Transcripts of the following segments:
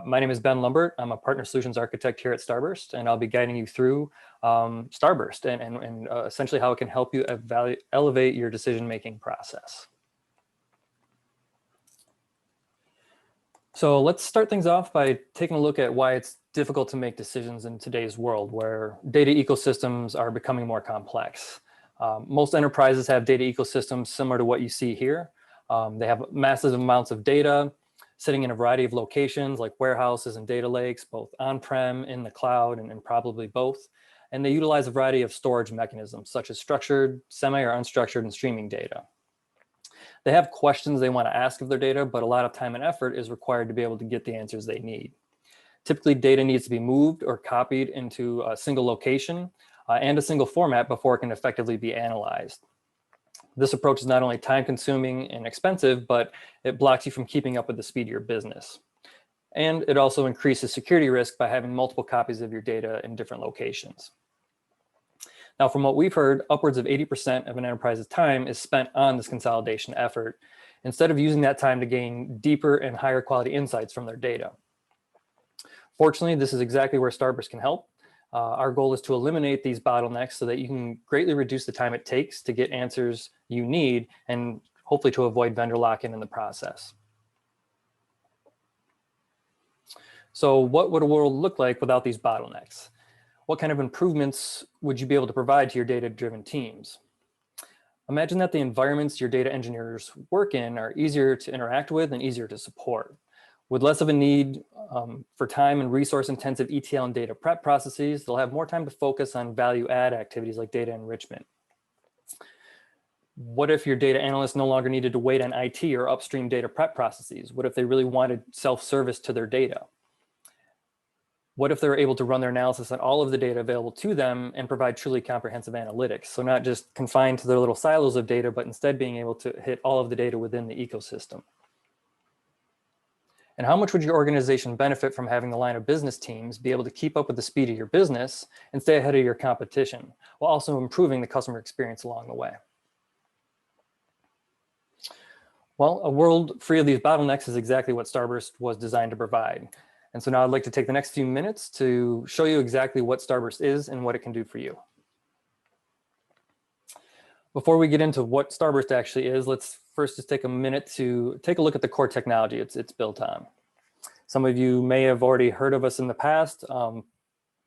My name is Ben Lumbert. I'm a partner solutions architect here at Starburst, and I'll be guiding you through Starburst and essentially how it can help you elevate your decision-making process. So let's start things off by taking a look at why it's difficult to make decisions in today's world where data ecosystems are becoming more complex. Most enterprises have data ecosystems similar to what you see here. They have massive amounts of data sitting in a variety of locations like warehouses and data lakes, both on-prem, in the cloud, and probably both. And they utilize a variety of storage mechanisms such as structured, semi or unstructured, and streaming data. They have questions they want to ask of their data, but a lot of time and effort is required to be able to get the answers they need. Typically, data needs to be moved or copied into a single location and a single format before it can effectively be analyzed. This approach is not only time-consuming and expensive, but it blocks you from keeping up with the speed of your business. And it also increases security risk by having multiple copies of your data in different locations. Now, from what we've heard, upwards of 80% of an enterprise's time is spent on this consolidation effort, instead of using that time to gain deeper and higher quality insights from their data. Fortunately, this is exactly where Starburst can help. Our goal is to eliminate these bottlenecks so that you can greatly reduce the time it takes to get answers you need and hopefully to avoid vendor lock-in in the process. So what would a world look like without these bottlenecks? What kind of improvements would you be able to provide to your data-driven teams? Imagine that the environments your data engineers work in are easier to interact with and easier to support. With less of a need for time and resource-intensive ETL and data prep processes, they'll have more time to focus on value-add activities like data enrichment. What if your data analysts no longer needed to wait on IT or upstream data prep processes? What if they really wanted self-service to their data? What if they're able to run their analysis on all of the data available to them and provide truly comprehensive analytics? So not just confined to their little silos of data, but instead being able to hit all of the data within the ecosystem. And how much would your organization benefit from having the line of business teams be able to keep up with the speed of your business and stay ahead of your competition, while also improving the customer experience along the way? Well, a world free of these bottlenecks is exactly what Starburst was designed to provide. And so now I'd like to take the next few minutes to show you exactly what Starburst is and what it can do for you. Before we get into what Starburst actually is, let's first just take a minute to take a look at the core technology it's built on. Some of you may have already heard of us in the past.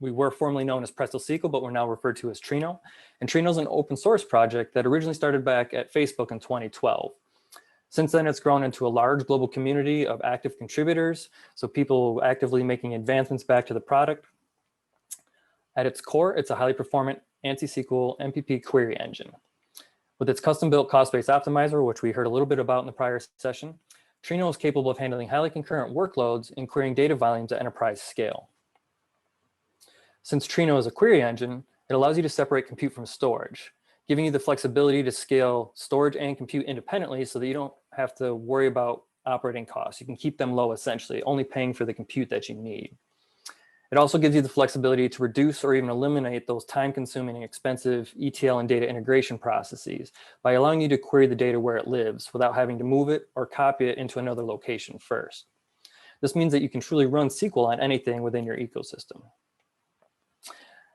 We were formerly known as PrestoSQL, but we're now referred to as Trino. And Trino is an open source project that originally started back at Facebook in 2012. Since then, it's grown into a large global community of active contributors, so people actively making advancements back to the product. At its core, it's a highly performant anti-SQL MPP query engine. With its custom-built cost-based optimizer, which we heard a little bit about in the prior session, Trino is capable of handling highly concurrent workloads and querying data volumes at enterprise scale. Since Trino is a query engine, it allows you to separate compute from storage, giving you the flexibility to scale storage and compute independently so that you don't have to worry about operating costs. You can keep them low, essentially, only paying for the compute that you need. It also gives you the flexibility to reduce or even eliminate those time-consuming and expensive ETL and data integration processes by allowing you to query the data where it lives without having to move it or copy it into another location first. This means that you can truly run SQL on anything within your ecosystem.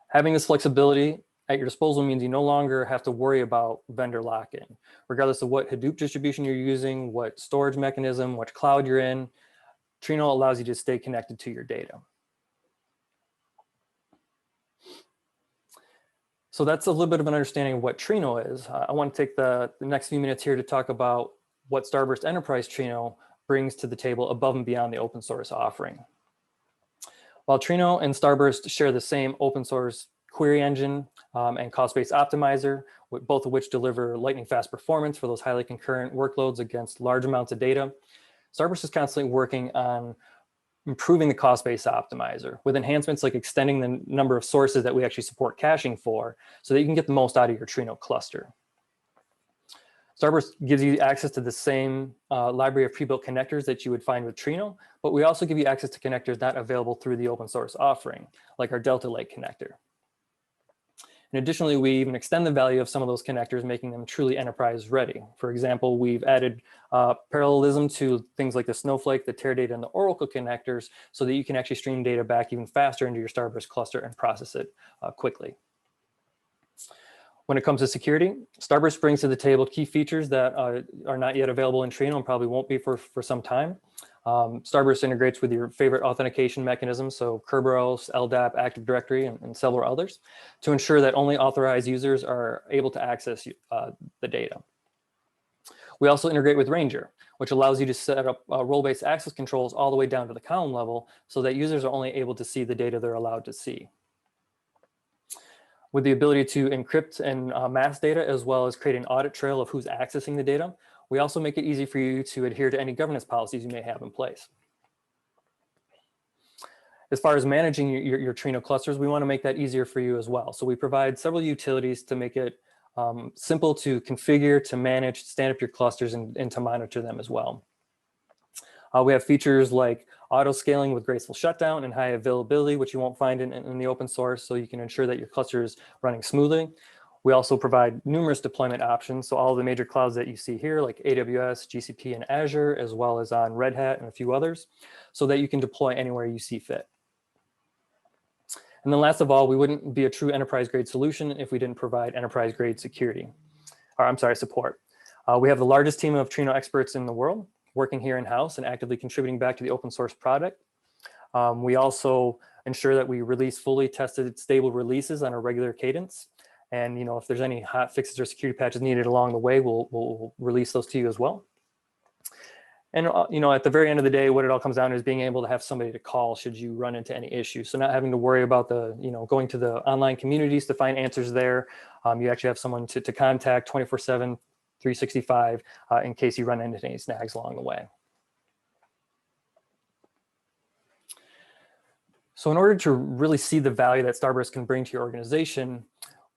Having this flexibility at your disposal means you no longer have to worry about vendor lock-in. Regardless of what Hadoop distribution you're using, what storage mechanism, what cloud you're in, Trino allows you to stay connected to your data. So that's a little bit of an understanding of what Trino is. I want to take the next few minutes here to talk about what Starburst Enterprise Trino brings to the table above and beyond the open source offering. While Trino and Starburst share the same open source query engine and cost-based optimizer, both of which deliver lightning fast performance for those highly concurrent workloads against large amounts of data, Starburst is constantly working on improving the cost-based optimizer with enhancements like extending the number of sources that we actually support caching for so that you can get the most out of your Trino cluster. Starburst gives you access to the same library of pre-built connectors that you would find with Trino, but we also give you access to connectors not available through the open source offering, like our Delta Lake connector. And additionally, we even extend the value of some of those connectors, making them truly enterprise ready. For example, we've added parallelism to things like the Snowflake, the Teradata, and the Oracle connectors so that you can actually stream data back even faster into your Starburst cluster and process it quickly. When it comes to security, Starburst brings to the table key features that are not yet available in Trino and probably won't be for some time. Starburst integrates with your favorite authentication mechanisms, so Kerberos, LDAP, Active Directory, and several others, to ensure that only authorized users are able to access the data. We also integrate with Ranger, which allows you to set up role-based access controls all the way down to the column level so that users are only able to see the data they're allowed to see. With the ability to encrypt and mask data, as well as create an audit trail of who's accessing the data, we also make it easy for you to adhere to any governance policies you may have in place. As far as managing your Trino clusters, we want to make that easier for you as well. So we provide several utilities to make it simple to configure, to manage, stand up your clusters, and to monitor them as well. We have features like auto scaling with graceful shutdown and high availability, which you won't find in the open source, so you can ensure that your cluster is running smoothly. We also provide numerous deployment options, so all of the major clouds that you see here, like AWS, GCP, and Azure, as well as on Red Hat and a few others, so that you can deploy anywhere you see fit. And then last of all, we wouldn't be a true enterprise-grade solution if we didn't provide enterprise-grade support. We have the largest team of Trino experts in the world, working here in-house and actively contributing back to the open source product. We also ensure that we release fully tested, stable releases on a regular cadence. And if there's any hot fixes or security patches needed along the way, we'll release those to you as well. And at the very end of the day, what it all comes down to is being able to have somebody to call should you run into any issues. So not having to worry about going to the online communities to find answers there. You actually have someone to contact 24/7, 365 in case you run into any snags along the way. So in order to really see the value that Starburst can bring to your organization,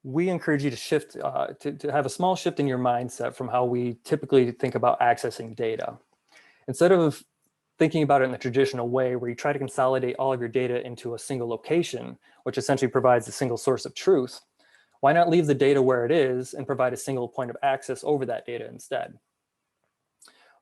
we encourage you to shift, to have a small shift in your mindset from how we typically think about accessing data. Instead of thinking about it in the traditional way where you try to consolidate all of your data into a single location, which essentially provides a single source of truth, why not leave the data where it is and provide a single point of access over that data instead?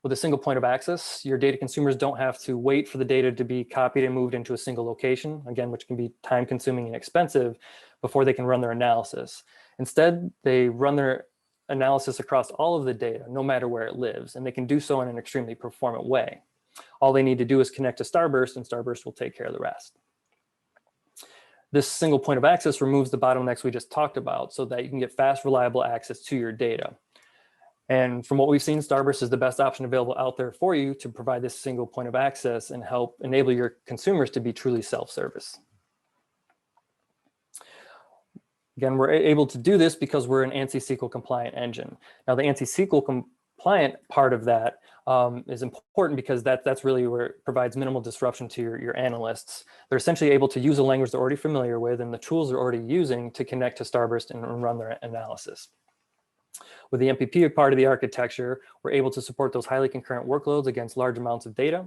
With a single point of access, your data consumers don't have to wait for the data to be copied and moved into a single location, again, which can be time consuming and expensive, before they can run their analysis. Instead, they run their analysis across all of the data, no matter where it lives, and they can do so in an extremely performant way. All they need to do is connect to Starburst, and Starburst will take care of the rest. This single point of access removes the bottlenecks we just talked about so that you can get fast, reliable access to your data. And from what we've seen, Starburst is the best option available out there for you to provide this single point of access and help enable your consumers to be truly self-service. Again, we're able to do this because we're an ANSI SQL compliant engine. Now, the ANSI SQL compliant part of that is important because that's really where it provides minimal disruption to your analysts. They're essentially able to use a language they're already familiar with and the tools they're already using to connect to Starburst and run their analysis. With the MPP part of the architecture, we're able to support those highly concurrent workloads against large amounts of data.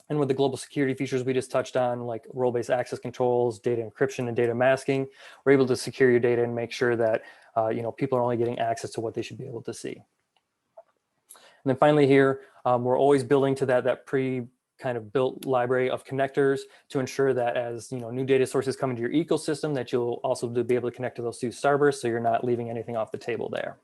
And with the global security features we just touched on, like role-based access controls, data encryption, and data masking, we're able to secure your data and make sure that people are only getting access to what they should be able to see. And then finally here, we're always building to that kind of built library of connectors to ensure that as new data sources come into your ecosystem, that you'll also be able to connect to those through Starburst, so you're not leaving anything off the table there.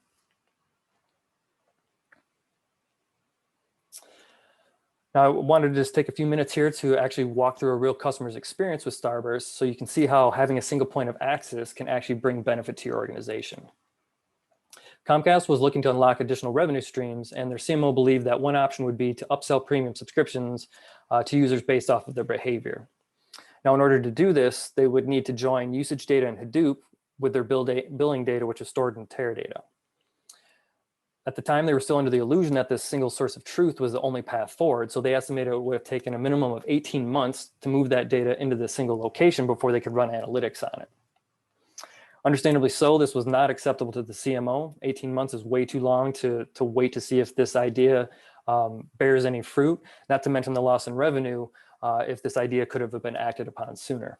Now, I wanted to just take a few minutes here to actually walk through a real customer's experience with Starburst so you can see how having a single point of access can actually bring benefit to your organization. Comcast was looking to unlock additional revenue streams, and their CMO believed that one option would be to upsell premium subscriptions to users based off of their behavior. Now, in order to do this, they would need to join usage data in Hadoop with their billing data, which is stored in Teradata. At the time, they were still under the illusion that this single source of truth was the only path forward, so they estimated it would have taken a minimum of 18 months to move that data into the single location before they could run analytics on it. Understandably so, this was not acceptable to the CMO. 18 months is way too long to wait to see if this idea bears any fruit, not to mention the loss in revenue if this idea could have been acted upon sooner.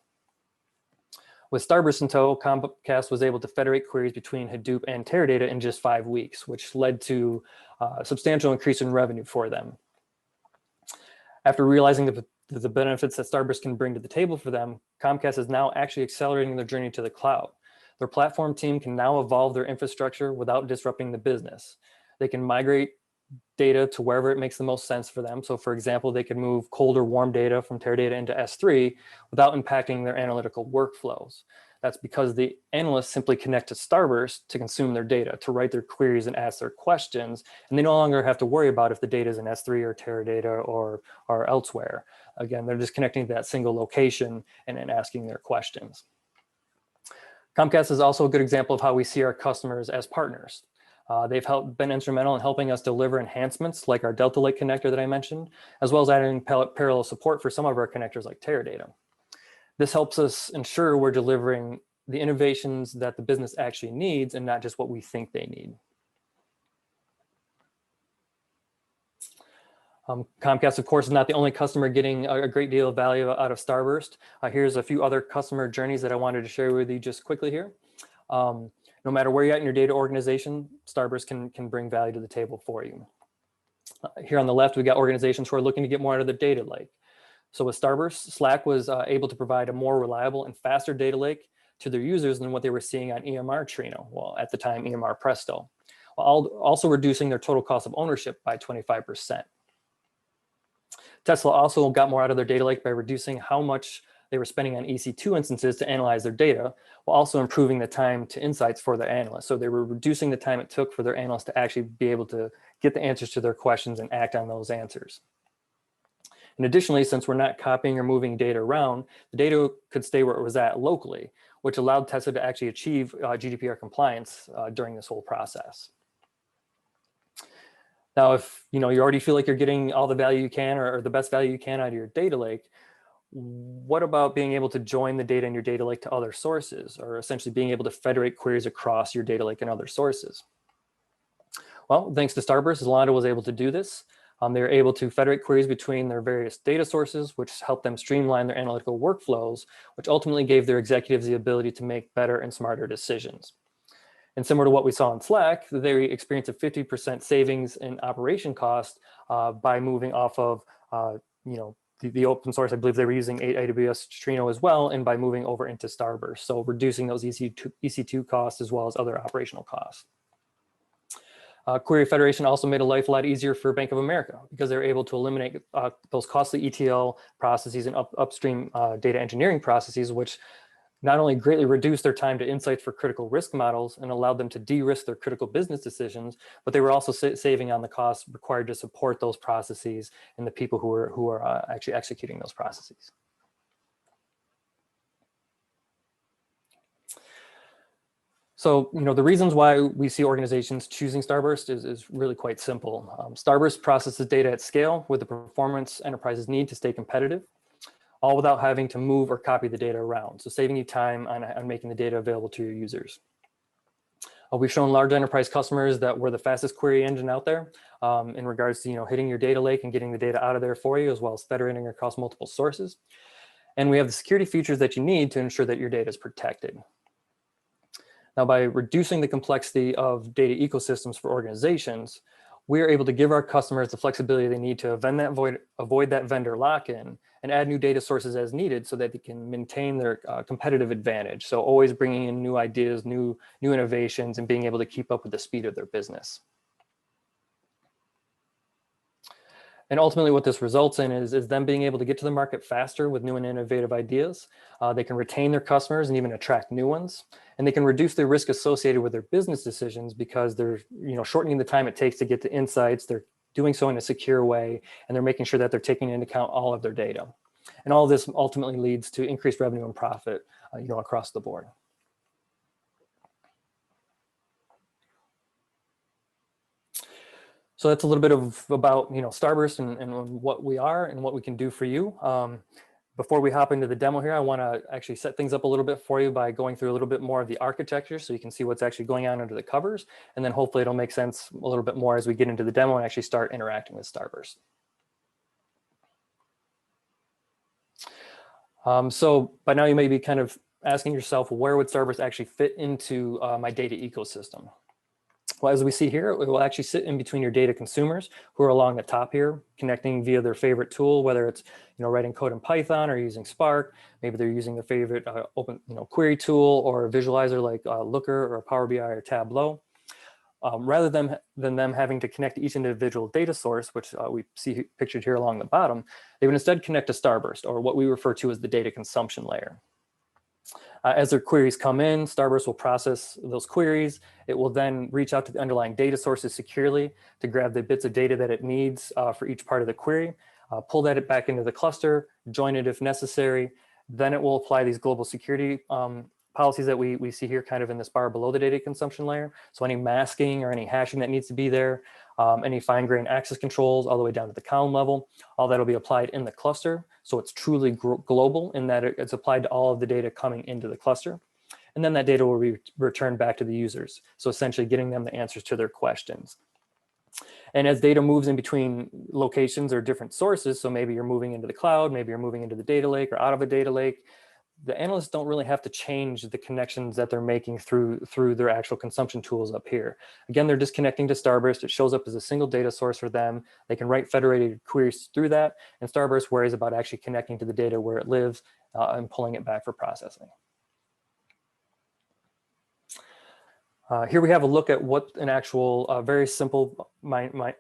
With Starburst in tow, Comcast was able to federate queries between Hadoop and Teradata in just 5 weeks, which led to a substantial increase in revenue for them. After realizing the benefits that Starburst can bring to the table for them, Comcast is now actually accelerating their journey to the cloud. Their platform team can now evolve their infrastructure without disrupting the business. They can migrate data to wherever it makes the most sense for them. So for example, they could move cold or warm data from Teradata into S3 without impacting their analytical workflows. That's because the analysts simply connect to Starburst to consume their data, to write their queries and ask their questions. And they no longer have to worry about if the data is in S3 or Teradata or elsewhere. Again, they're just connecting to that single location and then asking their questions. Comcast is also a good example of how we see our customers as partners. They've been instrumental in helping us deliver enhancements like our Delta Lake connector that I mentioned, as well as adding parallel support for some of our connectors like Teradata. This helps us ensure we're delivering the innovations that the business actually needs and not just what we think they need. Comcast, of course, is not the only customer getting a great deal of value out of Starburst. Here's a few other customer journeys that I wanted to share with you just quickly here. No matter where you're at in your data organization, Starburst can bring value to the table for you. Here on the left, we got organizations who are looking to get more out of their data lake. So with Starburst, Slack was able to provide a more reliable and faster data lake to their users than what they were seeing on EMR Trino, well, at the time, EMR Presto, while also reducing their total cost of ownership by 25%. Tesla also got more out of their data lake by reducing how much they were spending on EC2 instances to analyze their data, while also improving the time to insights for their analysts. So they were reducing the time it took for their analysts to actually be able to get the answers to their questions and act on those answers. And additionally, since we're not copying or moving data around, the data could stay where it was at locally, which allowed Tesla to actually achieve GDPR compliance during this whole process. Now, if you already feel like you're getting all the value you can or the best value you can out of your data lake, what about being able to join the data in your data lake to other sources, or essentially being able to federate queries across your data lake and other sources? Well, thanks to Starburst, Zalando was able to do this. They were able to federate queries between their various data sources, which helped them streamline their analytical workflows, which ultimately gave their executives the ability to make better and smarter decisions. And similar to what we saw in Slack, they experienced a 50% savings in operation cost by moving off of the open source. I believe they were using AWS Trino as well, and by moving over into Starburst. So reducing those EC2 costs as well as other operational costs. Query federation also made life a lot easier for Bank of America because they were able to eliminate those costly ETL processes and upstream data engineering processes, which not only greatly reduced their time to insights for critical risk models and allowed them to de-risk their critical business decisions, but they were also saving on the costs required to support those processes and the people who are actually executing those processes. So, the reasons why we see organizations choosing Starburst is really quite simple. Starburst processes data at scale with the performance enterprises need to stay competitive, all without having to move or copy the data around. So saving you time on making the data available to your users. We've shown large enterprise customers that we're the fastest query engine out there in regards to hitting your data lake and getting the data out of there for you, as well as federating across multiple sources. And we have the security features that you need to ensure that your data is protected. Now, by reducing the complexity of data ecosystems for organizations, we are able to give our customers the flexibility they need to avoid that vendor lock-in and add new data sources as needed so that they can maintain their competitive advantage. So always bringing in new ideas, new innovations, and being able to keep up with the speed of their business. And ultimately what this results in is them being able to get to the market faster with new and innovative ideas. They can retain their customers and even attract new ones. And they can reduce the risk associated with their business decisions because they're shortening the time it takes to get to insights. They're doing so in a secure way, and they're making sure that they're taking into account all of their data. And all of this ultimately leads to increased revenue and profit across the board. So that's a little bit about Starburst and what we are and what we can do for you. Before we hop into the demo here, I want to actually set things up a little bit for you by going through a little bit more of the architecture so you can see what's actually going on under the covers. And then hopefully it'll make sense a little bit more as we get into the demo and actually start interacting with Starburst. So by now you may be kind of asking yourself, where would Starburst actually fit into my data ecosystem? Well, as we see here, it will actually sit in between your data consumers who are along the top here, connecting via their favorite tool, whether it's writing code in Python or using Spark. Maybe they're using their favorite open query tool or a visualizer like Looker or Power BI or Tableau. Rather than them having to connect to each individual data source, which we see pictured here along the bottom, they would instead connect to Starburst, or what we refer to as the data consumption layer. As their queries come in, Starburst will process those queries. It will then reach out to the underlying data sources securely to grab the bits of data that it needs for each part of the query, pull that back into the cluster, join it if necessary. Then it will apply these global security policies that we see here kind of in this bar below the data consumption layer. So any masking or any hashing that needs to be there, any fine-grained access controls all the way down to the column level, all that will be applied in the cluster. So it's truly global in that it's applied to all of the data coming into the cluster. And then that data will be returned back to the users. So essentially getting them the answers to their questions. And as data moves in between locations or different sources, so maybe you're moving into the cloud, maybe you're moving into the data lake or out of a data lake, the analysts don't really have to change the connections that they're making through their actual consumption tools up here. Again, they're just connecting to Starburst. It shows up as a single data source for them. They can write federated queries through that, and Starburst worries about actually connecting to the data where it lives and pulling it back for processing. Here we have a look at what an actual very simple a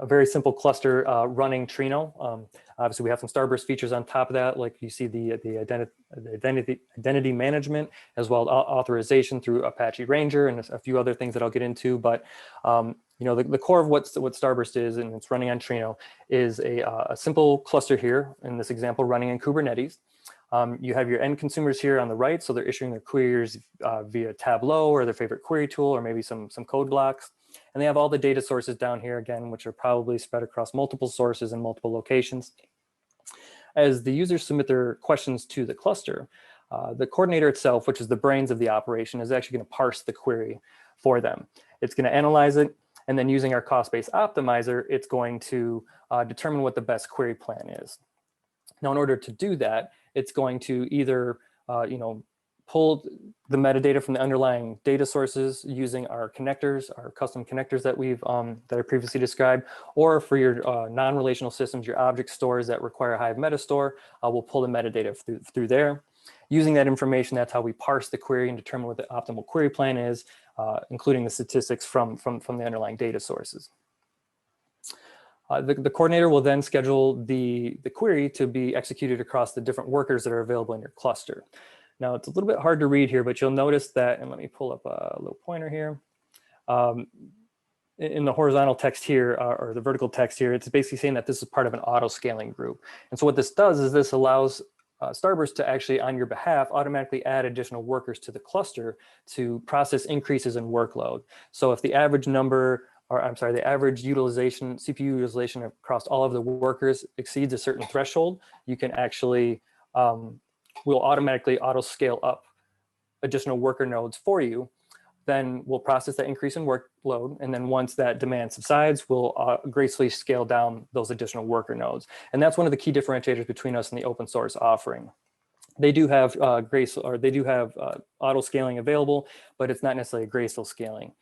very simple cluster running Trino. Obviously, we have some Starburst features on top of that, like you see the identity management, as well as authorization through Apache Ranger and a few other things that I'll get into. But the core of what Starburst is, and it's running on Trino, is a simple cluster here in this example running in Kubernetes. You have your end consumers here on the right, so they're issuing their queries via Tableau or their favorite query tool, or maybe some code blocks. And they have all the data sources down here again, which are probably spread across multiple sources and multiple locations. As the users submit their questions to the cluster, the coordinator itself, which is the brains of the operation, is actually going to parse the query for them. It's going to analyze it, and then using our cost-based optimizer, it's going to determine what the best query plan is. Now, in order to do that, it's going to either pull the metadata from the underlying data sources using our connectors, our custom connectors that that I previously described, or for your non-relational systems, your object stores that require Hive metastore, we'll pull the metadata through there. Using that information, that's how we parse the query and determine what the optimal query plan is, including the statistics from the underlying data sources. The coordinator will then schedule the query to be executed across the different workers that are available in your cluster. Now, it's a little bit hard to read here, but you'll notice that, and let me pull up a little pointer here. In the horizontal text here, or the vertical text here, it's basically saying that this is part of an auto-scaling group. And so what this does is this allows Starburst to actually, on your behalf, automatically add additional workers to the cluster to process increases in workload. So if the average number, or I'm sorry, the average utilization, CPU utilization across all of the workers exceeds a certain threshold, you can actually, we'll automatically auto-scale up additional worker nodes for you. Then we'll process that increase in workload. And then once that demand subsides, we'll gracefully scale down those additional worker nodes. And that's one of the key differentiators between us and the open source offering. They do have auto scaling available, but it's not necessarily a graceful scaling.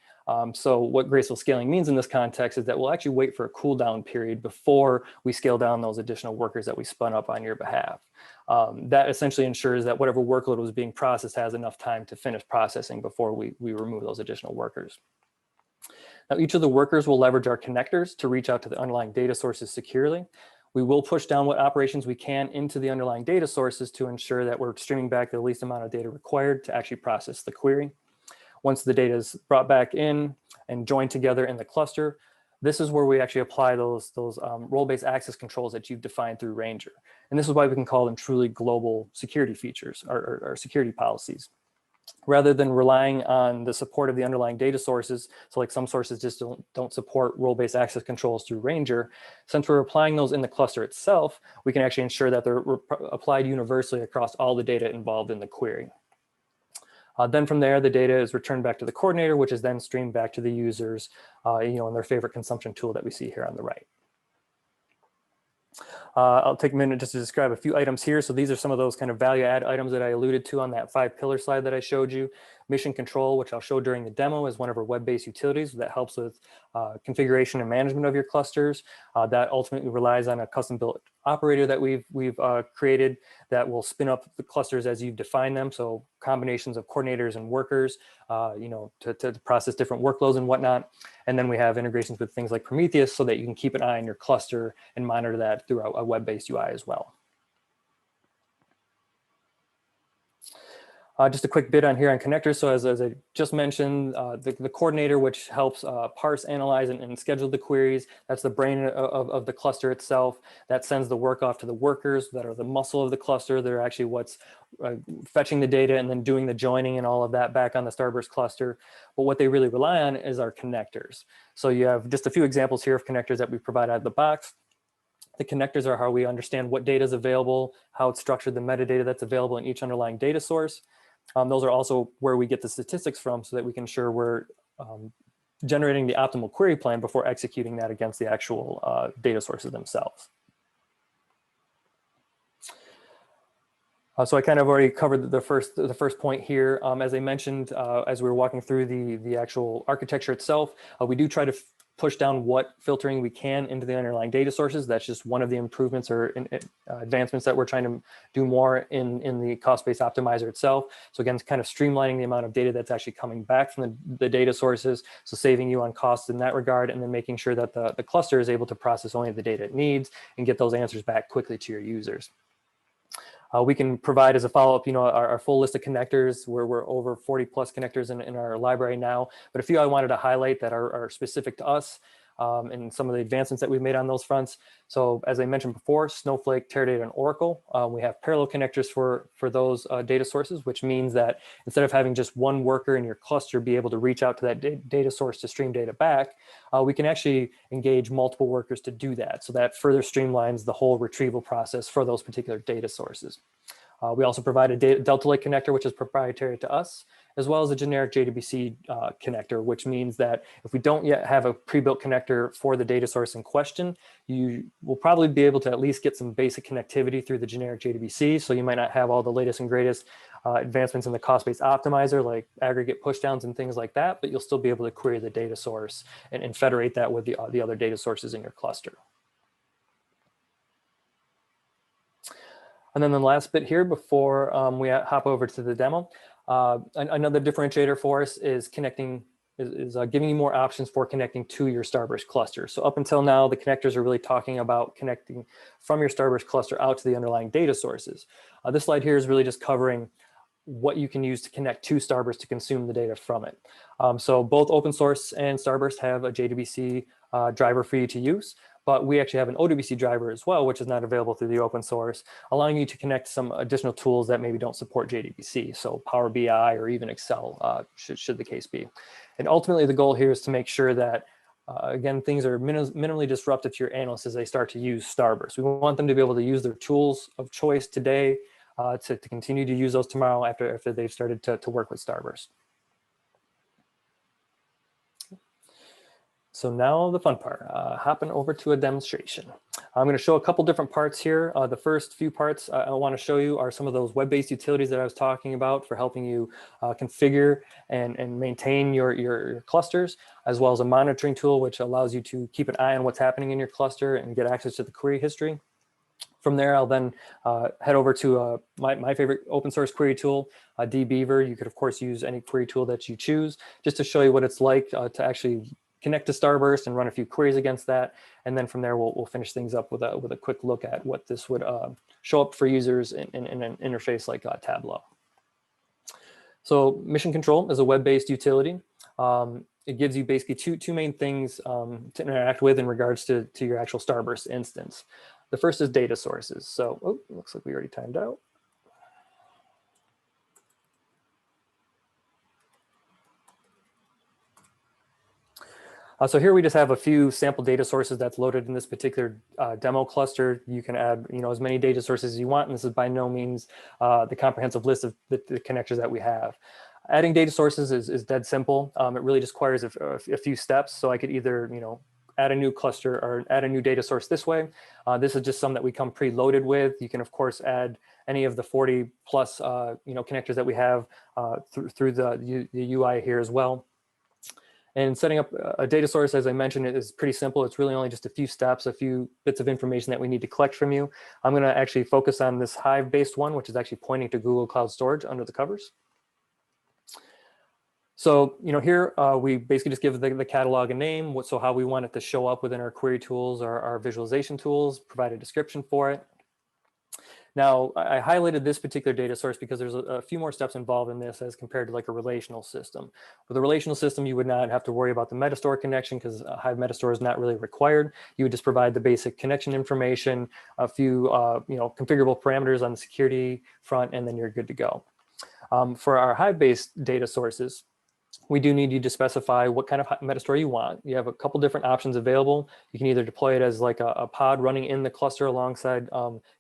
So what graceful scaling means in this context is that we'll actually wait for a cooldown period before we scale down those additional workers that we spun up on your behalf. That essentially ensures that whatever workload was being processed has enough time to finish processing before we remove those additional workers. Now, each of the workers will leverage our connectors to reach out to the underlying data sources securely. We will push down what operations we can into the underlying data sources to ensure that we're streaming back the least amount of data required to actually process the query. Once the data is brought back in and joined together in the cluster, this is where we actually apply those role-based access controls that you've defined through Ranger. And this is why we can call them truly global security features or security policies. Rather than relying on the support of the underlying data sources, so like some sources just don't support role-based access controls through Ranger, since we're applying those in the cluster itself, we can actually ensure that they're applied universally across all the data involved in the query. Then from there, the data is returned back to the coordinator, which is then streamed back to the users, in their favorite consumption tool that we see here on the right. I'll take a minute just to describe a few items here. So these are some of those kind of value add items that I alluded to on that 5-pillar slide that I showed you. Mission control, which I'll show during the demo, is one of our web-based utilities that helps with configuration and management of your clusters. That ultimately relies on a custom-built operator that we've created that will spin up the clusters as you've defined them. So combinations of coordinators and workers, to process different workloads and whatnot. And then we have integrations with things like Prometheus so that you can keep an eye on your cluster and monitor that through a web-based UI as well. Just a quick bit on here on connectors. So as I just mentioned, the coordinator, which helps parse, analyze, and schedule the queries. That's the brain of the cluster itself. That sends the work off to the workers that are the muscle of the cluster. They're actually what's fetching the data and then doing the joining and all of that back on the Starburst cluster. But what they really rely on is our connectors. So you have just a few examples here of connectors that we provide out of the box. The connectors are how we understand what data is available, how it's structured, the metadata that's available in each underlying data source. Those are also where we get the statistics from so that we can ensure we're generating the optimal query plan before executing that against the actual data sources themselves. So I kind of already covered the first point here. As I mentioned, as we were walking through the actual architecture itself, we do try to push down what filtering we can into the underlying data sources. That's just one of the improvements or advancements that we're trying to do more in the cost-based optimizer itself. So again, it's kind of streamlining the amount of data that's actually coming back from the data sources. So saving you on costs in that regard, and then making sure that the cluster is able to process only the data it needs and get those answers back quickly to your users. We can provide as a follow-up, our full list of connectors. We're over 40 plus connectors in our library now, but a few I wanted to highlight that are specific to us and some of the advancements that we've made on those fronts. So as I mentioned before, Snowflake, Teradata, and Oracle, we have parallel connectors for those data sources, which means that instead of having just one worker in your cluster be able to reach out to that data source to stream data back, we can actually engage multiple workers to do that. So that further streamlines the whole retrieval process for those particular data sources. We also provide a Delta Lake connector, which is proprietary to us, as well as a generic JDBC connector, which means that if we don't yet have a pre-built connector for the data source in question, you will probably be able to at least get some basic connectivity through the generic JDBC. So you might not have all the latest and greatest advancements in the cost-based optimizer, like aggregate pushdowns and things like that, but you'll still be able to query the data source and federate that with the other data sources in your cluster. And then the last bit here before we hop over to the demo, another differentiator for us is giving you more options for connecting to your Starburst cluster. So up until now, the connectors are really talking about connecting from your Starburst cluster out to the underlying data sources. This slide here is really just covering what you can use to connect to Starburst to consume the data from it. So both open source and Starburst have a JDBC driver for you to use. But we actually have an ODBC driver as well, which is not available through the open source, allowing you to connect some additional tools that maybe don't support JDBC, so Power BI or even Excel, should the case be. And ultimately, the goal here is to make sure that, again, things are minimally disruptive to your analysts as they start to use Starburst. We want them to be able to use their tools of choice today to continue to use those tomorrow after they've started to work with Starburst. So now the fun part, hopping over to a demonstration. I'm going to show a couple different parts here. The first few parts I want to show you are some of those web-based utilities that I was talking about for helping you configure and maintain your clusters, as well as a monitoring tool, which allows you to keep an eye on what's happening in your cluster and get access to the query history. From there, I'll then head over to my favorite open source query tool, dbeaver. You could, of course, use any query tool that you choose, just to show you what it's like to actually connect to Starburst and run a few queries against that. And then from there, we'll finish things up with a quick look at what this would show up for users in an interface like Tableau. So Mission Control is a web-based utility. It gives you basically two main things to interact with in regards to your actual Starburst instance. The first is data sources. So, looks like we already timed out. So here we just have a few sample data sources that's loaded in this particular demo cluster. You can add as many data sources as you want, and this is by no means the comprehensive list of the connectors that we have. Adding data sources is dead simple. It really just requires a few steps. So I could either add a new cluster or add a new data source this way. This is just some that we come preloaded with. You can, of course, add any of the 40 plus connectors that we have through the UI here as well. And setting up a data source, as I mentioned, it is pretty simple. It's really only just a few steps, a few bits of information that we need to collect from you. I'm going to actually focus on this Hive-based one, which is actually pointing to Google Cloud Storage under the covers. So, here we basically just give the catalog a name, so how we want it to show up within our query tools or our visualization tools, provide a description for it. Now, I highlighted this particular data source because there's a few more steps involved in this as compared to like a relational system. With a relational system, you would not have to worry about the Metastore connection because Hive Metastore is not really required. You would just provide the basic connection information, a few configurable parameters on the security front, and then you're good to go. For our Hive-based data sources, we do need you to specify what kind of Metastore you want. You have a couple different options available. You can either deploy it as like a pod running in the cluster alongside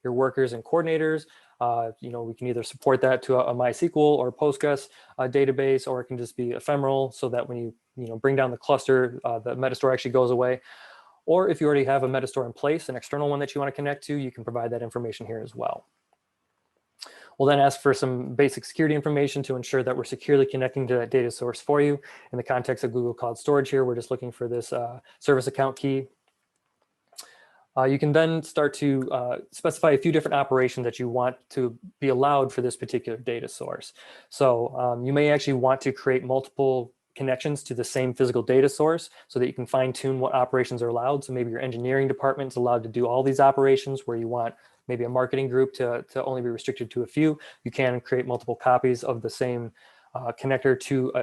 your workers and coordinators. We can either support that to a MySQL or Postgres database, or it can just be ephemeral so that when you bring down the cluster, the Metastore actually goes away. Or if you already have a Metastore in place, an external one that you want to connect to, you can provide that information here as well. We'll then ask for some basic security information to ensure that we're securely connecting to that data source for you. In the context of Google Cloud Storage here, we're just looking for this service account key. You can then start to specify a few different operations that you want to be allowed for this particular data source. So you may actually want to create multiple connections to the same physical data source so that you can fine tune what operations are allowed. So maybe your engineering department is allowed to do all these operations where you want maybe a marketing group to only be restricted to a few. You can create multiple copies of the same connector to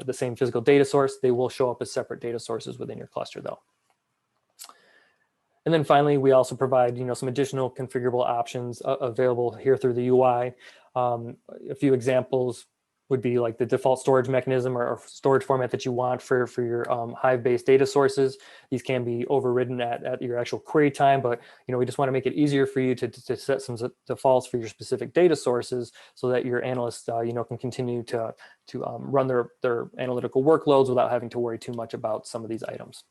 the same physical data source. They will show up as separate data sources within your cluster though. And then finally, we also provide some additional configurable options available here through the UI. A few examples would be like the default storage mechanism or storage format that you want for your Hive-based data sources. These can be overridden at your actual query time, but we just want to make it easier for you to set some defaults for your specific data sources so that your analysts can continue to run their analytical workloads without having to worry too much about some of these items.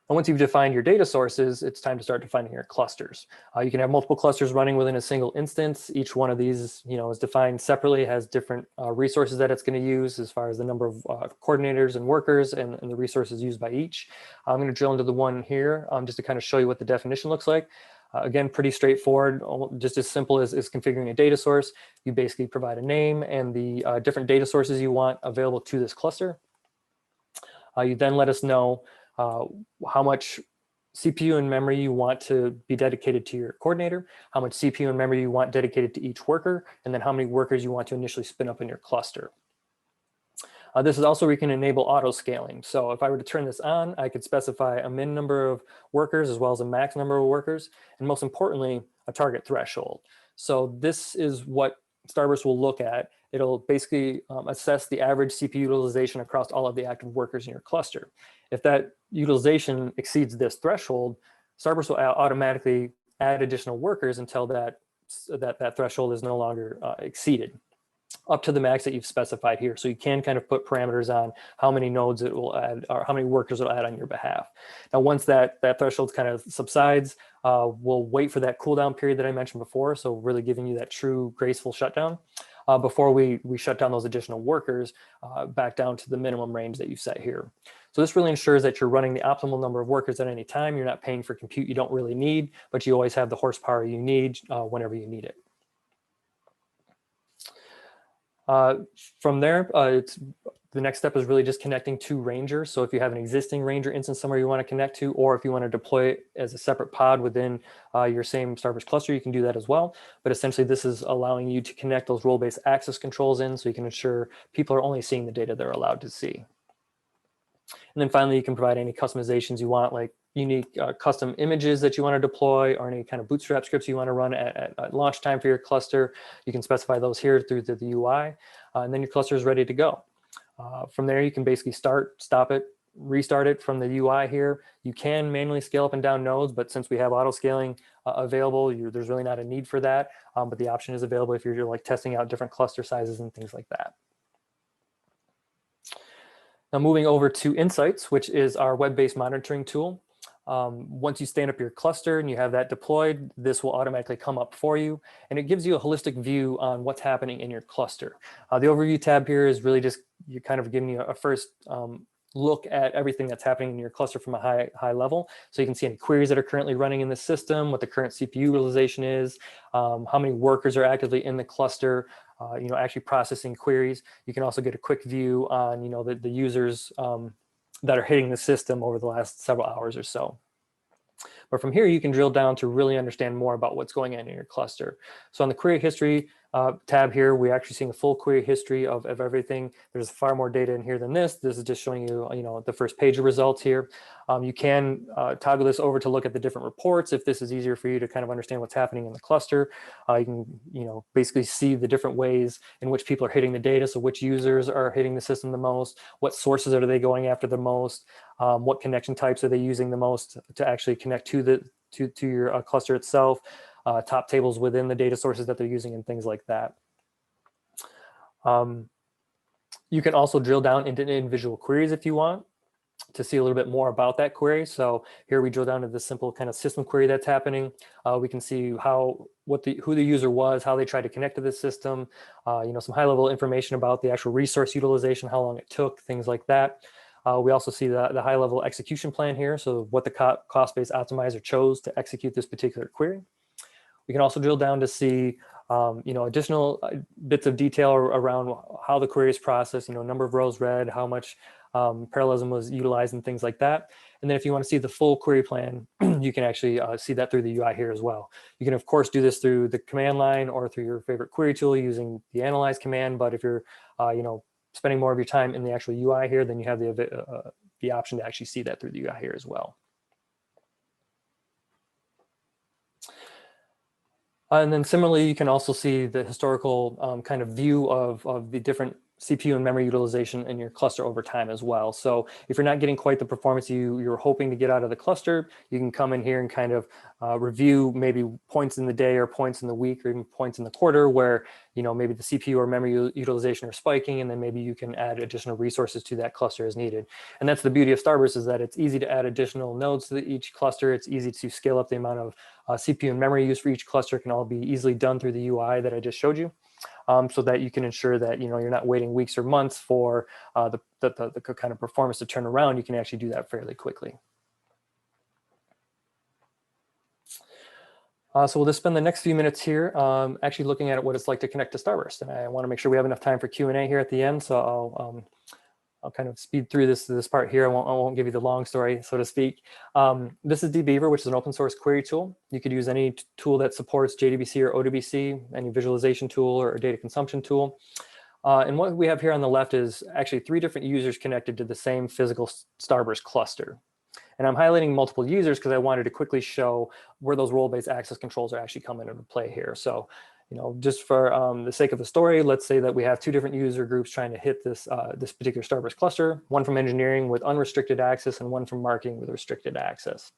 And once you've defined your data sources, it's time to start defining your clusters. You can have multiple clusters running within a single instance. Each one of these, is defined separately, has different resources that it's going to use as far as the number of coordinators and workers and the resources used by each. I'm going to drill into the one here just to kind of show you what the definition looks like. Again, pretty straightforward, just as simple as configuring a data source. You basically provide a name and the different data sources you want available to this cluster. You then let us know how much CPU and memory you want to be dedicated to your coordinator, how much CPU and memory you want dedicated to each worker, and then how many workers you want to initially spin up in your cluster. This is also where you can enable auto scaling. So if I were to turn this on, I could specify a min number of workers as well as a max number of workers, and most importantly, a target threshold. So this is what Starburst will look at. It'll basically assess the average CPU utilization across all of the active workers in your cluster. If that utilization exceeds this threshold, Starburst will automatically add additional workers until that threshold is no longer exceeded, up to the max that you've specified here. So you can kind of put parameters on how many nodes it will add or how many workers it will add on your behalf. Now, once that threshold kind of subsides, we'll wait for that cooldown period that I mentioned before. So really giving you that true graceful shutdown before we shut down those additional workers back down to the minimum range that you set here. So this really ensures that you're running the optimal number of workers at any time. You're not paying for compute you don't really need, but you always have the horsepower you need whenever you need it. From there, the next step is really just connecting to Ranger. So if you have an existing Ranger instance somewhere you want to connect to, or if you want to deploy it as a separate pod within your same Starburst cluster, you can do that as well. But essentially, this is allowing you to connect those role-based access controls in so you can ensure people are only seeing the data they're allowed to see. And then finally, you can provide any customizations you want, like unique custom images that you want to deploy or any kind of bootstrap scripts you want to run at launch time for your cluster. You can specify those here through the UI, and then your cluster is ready to go. From there, you can basically start, stop it, restart it from the UI here. You can manually scale up and down nodes, but since we have auto scaling available, there's really not a need for that. But the option is available if you're like testing out different cluster sizes and things like that. Now moving over to Insights, which is our web-based monitoring tool. Once you stand up your cluster and you have that deployed, this will automatically come up for you, and it gives you a holistic view on what's happening in your cluster. The overview tab here is really just you kind of giving you a first look at everything that's happening in your cluster from a high level. So you can see any queries that are currently running in the system, what the current CPU utilization is, how many workers are actively in the cluster, actually processing queries. You can also get a quick view on, the users that are hitting the system over the last several hours or so. But from here, you can drill down to really understand more about what's going on in your cluster. So on the query history tab here, we're actually seeing a full query history of everything. There's far more data in here than this. This is just showing you, the first page of results here. You can toggle this over to look at the different reports if this is easier for you to kind of understand what's happening in the cluster. You can, basically see the different ways in which people are hitting the data. So which users are hitting the system the most, what sources are they going after the most, what connection types are they using the most to actually connect to your cluster itself, top tables within the data sources that they're using, and things like that. You can also drill down into individual queries if you want to see a little bit more about that query. So here we drill down to the simple kind of system query that's happening. We can see who the user was, how they tried to connect to the system, some high level information about the actual resource utilization, how long it took, things like that. We also see the high level execution plan here. So what the cost-based optimizer chose to execute this particular query. We can also drill down to see additional bits of detail around how the query is processed, number of rows read, how much parallelism was utilized, and things like that. And then if you want to see the full query plan, you can actually see that through the UI here as well. You can, of course, do this through the command line or through your favorite query tool using the analyze command. But if you're, spending more of your time in the actual UI here, then you have the option to actually see that through the UI here as well. And then similarly, you can also see the historical kind of view of the different CPU and memory utilization in your cluster over time as well. So if you're not getting quite the performance you're hoping to get out of the cluster, you can come in here and kind of review maybe points in the day or points in the week or even points in the quarter where maybe the CPU or memory utilization are spiking, and then maybe you can add additional resources to that cluster as needed. And that's the beauty of Starburst, is that it's easy to add additional nodes to each cluster. It's easy to scale up the amount of CPU and memory use for each cluster. It can all be easily done through the UI that I just showed you. So that you can ensure that you're not waiting weeks or months for the kind of performance to turn around. You can actually do that fairly quickly. So we'll just spend the next few minutes here actually looking at what it's like to connect to Starburst. And I want to make sure we have enough time for Q&A here at the end. So I'll kind of speed through this part here. I won't give you the long story, so to speak. This is dbeaver, which is an open source query tool. You could use any tool that supports JDBC or ODBC, any visualization tool or data consumption tool. And what we have here on the left is actually 3 different users connected to the same physical Starburst cluster. And I'm highlighting multiple users because I wanted to quickly show where those role-based access controls are actually coming into play here. So just for the sake of the story, let's say that we have 2 different user groups trying to hit this particular Starburst cluster, one from engineering with unrestricted access and one from marketing with restricted access.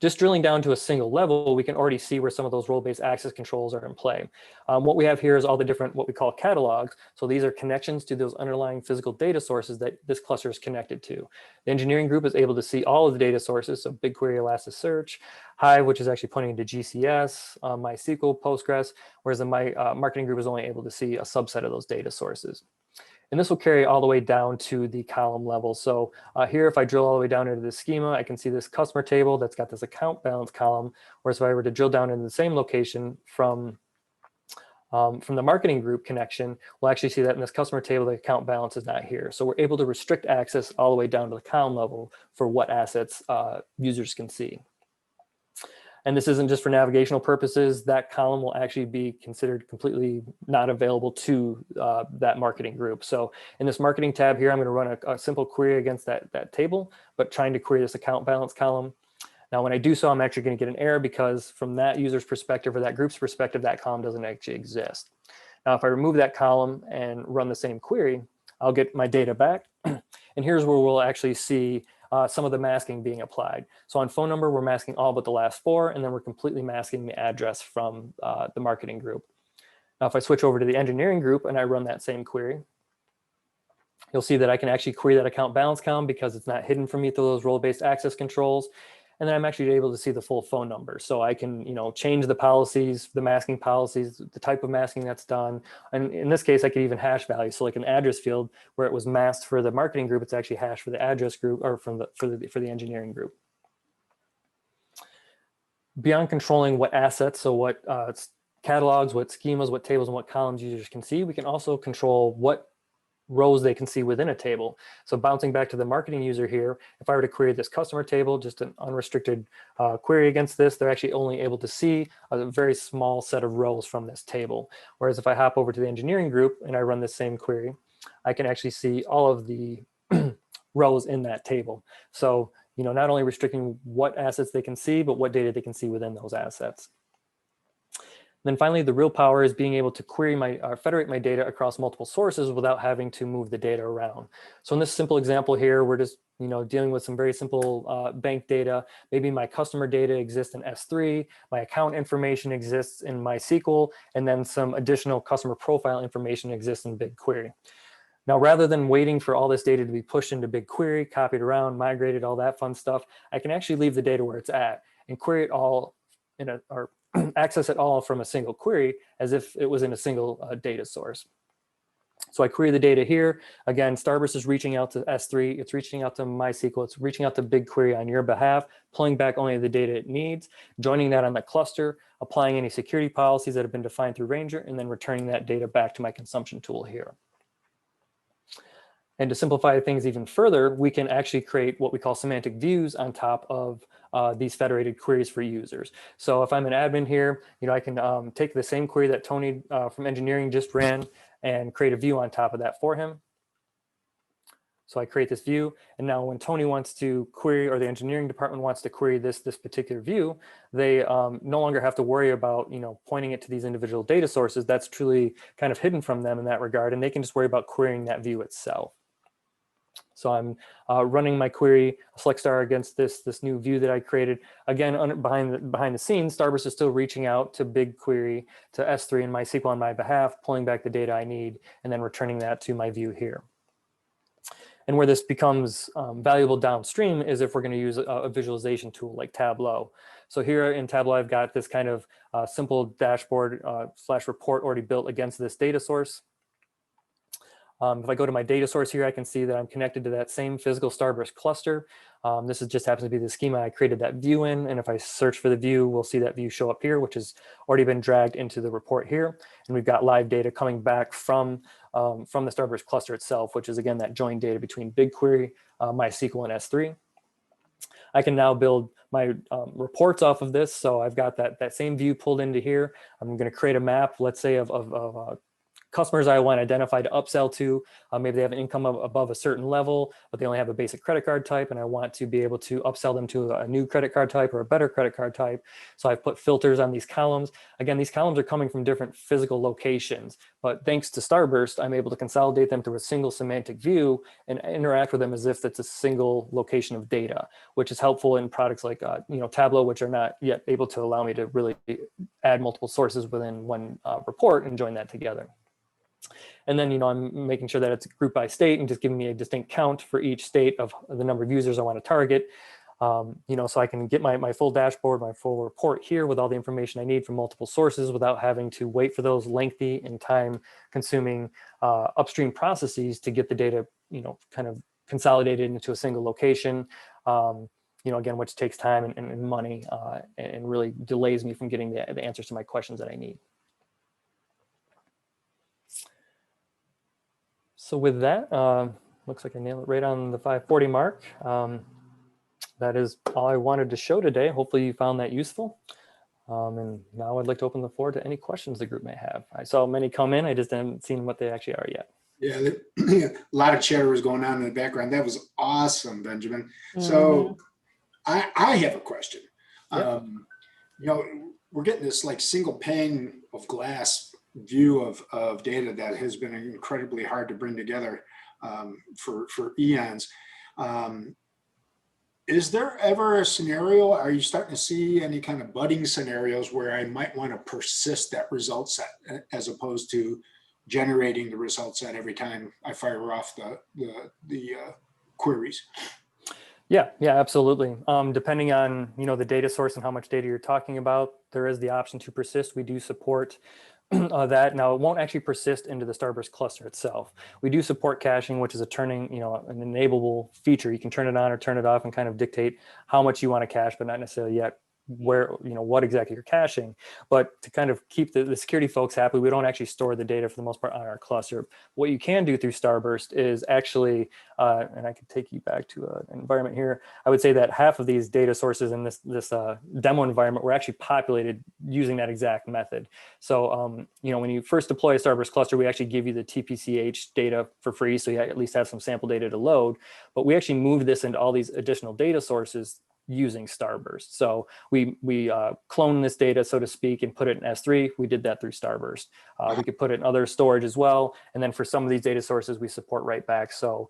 Just drilling down to a single level, we can already see where some of those role-based access controls are in play. What we have here is all the different, what we call catalogs. So these are connections to those underlying physical data sources that this cluster is connected to. The engineering group is able to see all of the data sources, so BigQuery, Elasticsearch, Hive, which is actually pointing to GCS, MySQL, Postgres, whereas the marketing group is only able to see a subset of those data sources. And this will carry all the way down to the column level. So here, if I drill all the way down into the schema, I can see this customer table that's got this account balance column. Whereas if I were to drill down into the same location from the marketing group connection, we'll actually see that in this customer table, the account balance is not here. So we're able to restrict access all the way down to the column level for what assets users can see. And this isn't just for navigational purposes. That column will actually be considered completely not available to that marketing group. So in this marketing tab here, I'm going to run a simple query against that table, but trying to query this account balance column. Now, when I do so, I'm actually going to get an error because from that user's perspective or that group's perspective, that column doesn't actually exist. Now, if I remove that column and run the same query, I'll get my data back. And here's where we'll actually see some of the masking being applied. So on phone number, we're masking all but the last 4, and then we're completely masking the address from the marketing group. Now, if I switch over to the engineering group and I run that same query, You'll see that I can actually query that account balance column because it's not hidden from me through those role-based access controls. And then I'm actually able to see the full phone number. So I can, change the policies, the masking policies, the type of masking that's done. And in this case, I could even hash values. So like an address field where it was masked for the marketing group, it's actually hashed for the address group or for the engineering group. Beyond controlling what assets, so what catalogs, what schemas, what tables, and what columns users can see, we can also control what rows they can see within a table. So bouncing back to the marketing user here, if I were to query this customer table, just an unrestricted query against this, they're actually only able to see a very small set of rows from this table. Whereas if I hop over to the engineering group and I run this same query, I can actually see all of the rows in that table. So, not only restricting what assets they can see, but what data they can see within those assets. Then finally, the real power is being able to query federate my data across multiple sources without having to move the data around. So in this simple example here, we're just dealing with some very simple bank data. Maybe my customer data exists in S3, my account information exists in MySQL, and then some additional customer profile information exists in BigQuery. Now, rather than waiting for all this data to be pushed into BigQuery, copied around, migrated, all that fun stuff, I can actually leave the data where it's at and query it all or access it all from a single query as if it was in a single data source. So I query the data here. Again, Starburst is reaching out to S3, it's reaching out to MySQL, it's reaching out to BigQuery on your behalf, pulling back only the data it needs, joining that on the cluster, applying any security policies that have been defined through Ranger, and then returning that data back to my consumption tool here. And to simplify things even further, we can actually create what we call semantic views on top of these federated queries for users. So if I'm an admin here, I can take the same query that Tony from engineering just ran and create a view on top of that for him. So I create this view, and now when Tony wants to query, or the engineering department wants to query this particular view, they no longer have to worry about pointing it to these individual data sources. That's truly kind of hidden from them in that regard, and they can just worry about querying that view itself. So I'm running my query select star against this new view that I created. Again, behind the scenes, Starburst is still reaching out to BigQuery, to S3 and MySQL on my behalf, pulling back the data I need, and then returning that to my view here. And where this becomes valuable downstream is if we're going to use a visualization tool like Tableau. So here in Tableau, I've got this kind of simple dashboard / report already built against this data source. If I go to my data source here, I can see that I'm connected to that same physical Starburst cluster. This just happens to be the schema I created that view in. And if I search for the view, we'll see that view show up here, which has already been dragged into the report here. And we've got live data coming back from the Starburst cluster itself, which is, again, that joined data between BigQuery, MySQL, and S3. I can now build my reports off of this. So I've got that same view pulled into here. I'm going to create a map, let's say, of customers I want to identify to upsell to. Maybe they have an income above a certain level, but they only have a basic credit card type, and I want to be able to upsell them to a new credit card type or a better credit card type. So I've put filters on these columns. Again, these columns are coming from different physical locations, but thanks to Starburst, I'm able to consolidate them to a single semantic view and interact with them as if it's a single location of data, which is helpful in products like Tableau, which are not yet able to allow me to really add multiple sources within one report and join that together. And then, I'm making sure that it's grouped by state and just giving me a distinct count for each state of the number of users I want to target. So I can get my full dashboard, my full report here with all the information I need from multiple sources without having to wait for those lengthy and time-consuming upstream processes to get the data, kind of consolidated into a single location. Again, which takes time and money and really delays me from getting the answers to my questions that I need. So with that, looks like I nailed it right on the 5:40 mark. That is all I wanted to show today. Hopefully you found that useful. And now I'd like to open the floor to any questions the group may have. I saw many come in. I just haven't seen what they actually are yet. Yeah, a lot of chatter was going on in the background. That was awesome, Benjamin. So I have a question. Yep. We're getting this like single pane of glass view of data that has been incredibly hard to bring together for eons. Is there ever a scenario, are you starting to see any kind of budding scenarios where I might want to persist that result set as opposed to generating the result set every time I fire off the queries. Yeah, absolutely. Depending on, the data source and how much data you're talking about, there is the option to persist. We do support that. Now, it won't actually persist into the Starburst cluster itself. We do support caching, which is an enableable feature. You can turn it on or turn it off and kind of dictate how much you want to cache, but not necessarily yet where, what exactly you're caching. But to kind of keep the security folks happy, we don't actually store the data for the most part on our cluster. What you can do through Starburst is actually, and I could take you back to an environment here, I would say that half of these data sources in this demo environment were actually populated using that exact method. So, when you first deploy a Starburst cluster, we actually give you the TPCH data for free, so you at least have some sample data to load. But we actually moved this into all these additional data sources using Starburst. So we clone this data, so to speak, and put it in S3. We did that through Starburst. We could put it in other storage as well. And then for some of these data sources, we support write back. So,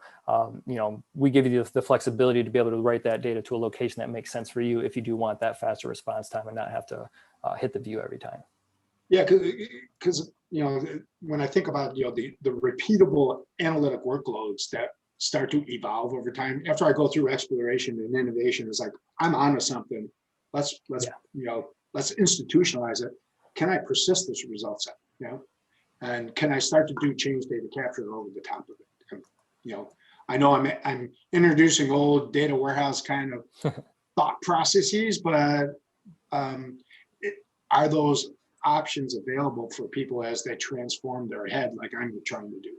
we give you the flexibility to be able to write that data to a location that makes sense for you if you do want that faster response time and not have to hit the view every time. Yeah, because when I think about the repeatable analytic workloads that start to evolve over time, after I go through exploration and innovation, it's like I'm onto something. Let's institutionalize it. Can I persist this result set? And can I start to do change data capture over the top of it? And, I know I'm introducing old data warehouse kind of thought processes, but are those options available for people as they transform their head, like I'm trying to do?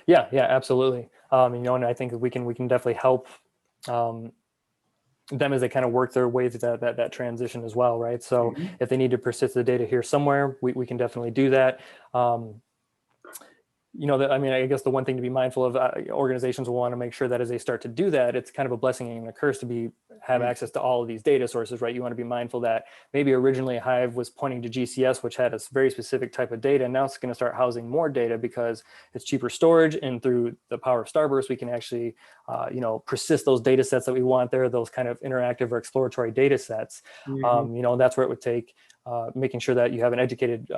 Yeah, absolutely. And I think we can definitely help them as they kind of work their way through that transition as well, right? So if they need to persist the data here somewhere, we can definitely do that. I guess the one thing to be mindful of, organizations will want to make sure that as they start to do that, it's kind of a blessing and a curse to have access to all of these data sources, right? You want to be mindful that maybe originally Hive was pointing to GCS, which had a very specific type of data. And now it's going to start housing more data because it's cheaper storage. And through the power of Starburst, we can actually, persist those data sets that we want there, those kind of interactive or exploratory data sets. That's where it would take making sure that you have an educated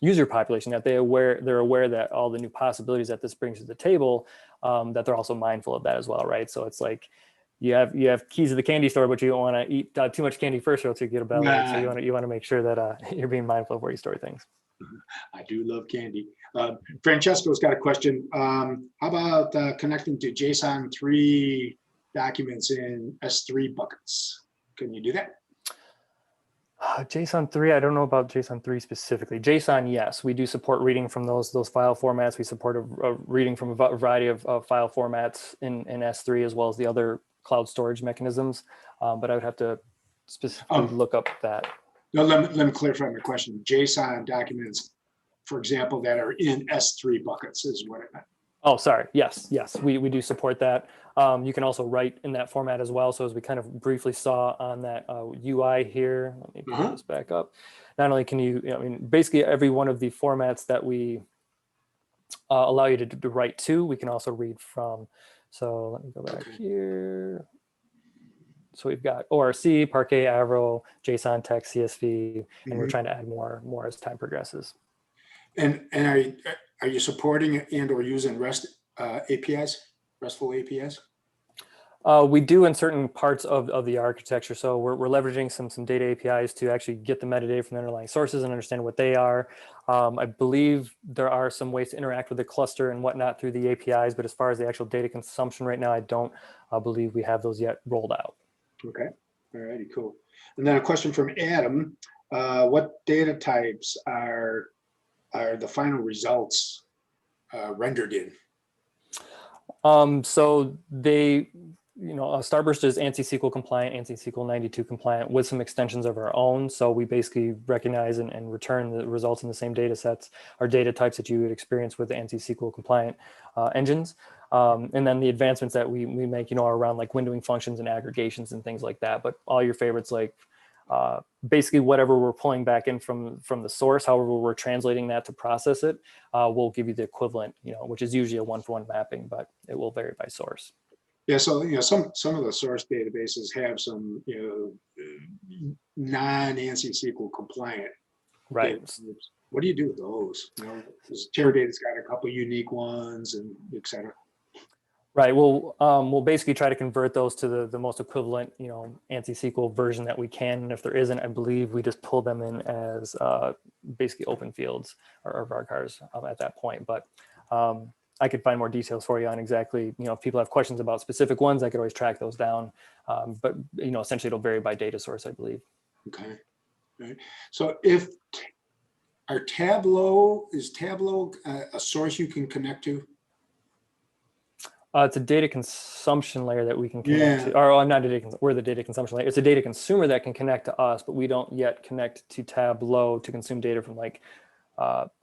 user population, that they're aware that all the new possibilities that this brings to the table, that they're also mindful of that as well, right? So it's like you have keys to the candy store, but you don't want to eat too much candy first, or else you get a bellyache. So you want to make sure that you're being mindful of where you store things. I do love candy. Francesco's got a question. How about connecting to JSON 3 documents in S3 buckets? Can you do that? JSON 3, I don't know about JSON 3 specifically. JSON, yes, we do support reading from those file formats. We support a reading from a variety of file formats in S3, as well as the other cloud storage mechanisms. But I would have to specifically look up that. No, let me clarify my question. JSON documents, for example, that are in S3 buckets is what I meant. Oh, sorry. Yes, we do support that. You can also write in that format as well. So as we kind of briefly saw on that UI here, let me pull this back up. Not only can you, basically every one of the formats that we allow you to write to, we can also read from. So let me go back here. So we've got ORC, Parquet, Avro, JSON, text, CSV, and we're trying to add more as time progresses. And are you supporting and or using REST APIs, RESTful APIs? We do in certain parts of the architecture. So we're leveraging some data APIs to actually get the metadata from the underlying sources and understand what they are. I believe there are some ways to interact with the cluster and whatnot through the APIs, but as far as the actual data consumption right now, I don't believe we have those yet rolled out. Okay, all righty, cool. And then a question from Adam. What data types are the final results rendered in? So they, Starburst is ANSI SQL compliant, ANSI SQL 92 compliant with some extensions of our own. So we basically recognize and return the results in the same data sets or data types that you would experience with the ANSI SQL compliant engines. And then the advancements that we make, are around like windowing functions and aggregations and things like that. But all your favorites, like basically whatever we're pulling back in from the source, however we're translating that to process it, we'll give you the equivalent, which is usually a one-for-one mapping, but it will vary by source. Yeah, so some of the source databases have some non-ANSI SQL compliant. Right. What do you do with those? You know, because Teradata's got a couple unique ones and et cetera. Right. Well, we'll basically try to convert those to the most equivalent, ANSI SQL version that we can. And if there isn't, I believe we just pull them in as basically open fields or varchars at that point. But I could find more details for you on exactly, if people have questions about specific ones, I could always track those down. But, essentially it'll vary by data source, I believe. Okay. Right. So if is Tableau a source you can connect to? It's a data consumption layer that we can connect to, or not we're the data consumption layer. It's a data consumer that can connect to us, but we don't yet connect to Tableau to consume data from like,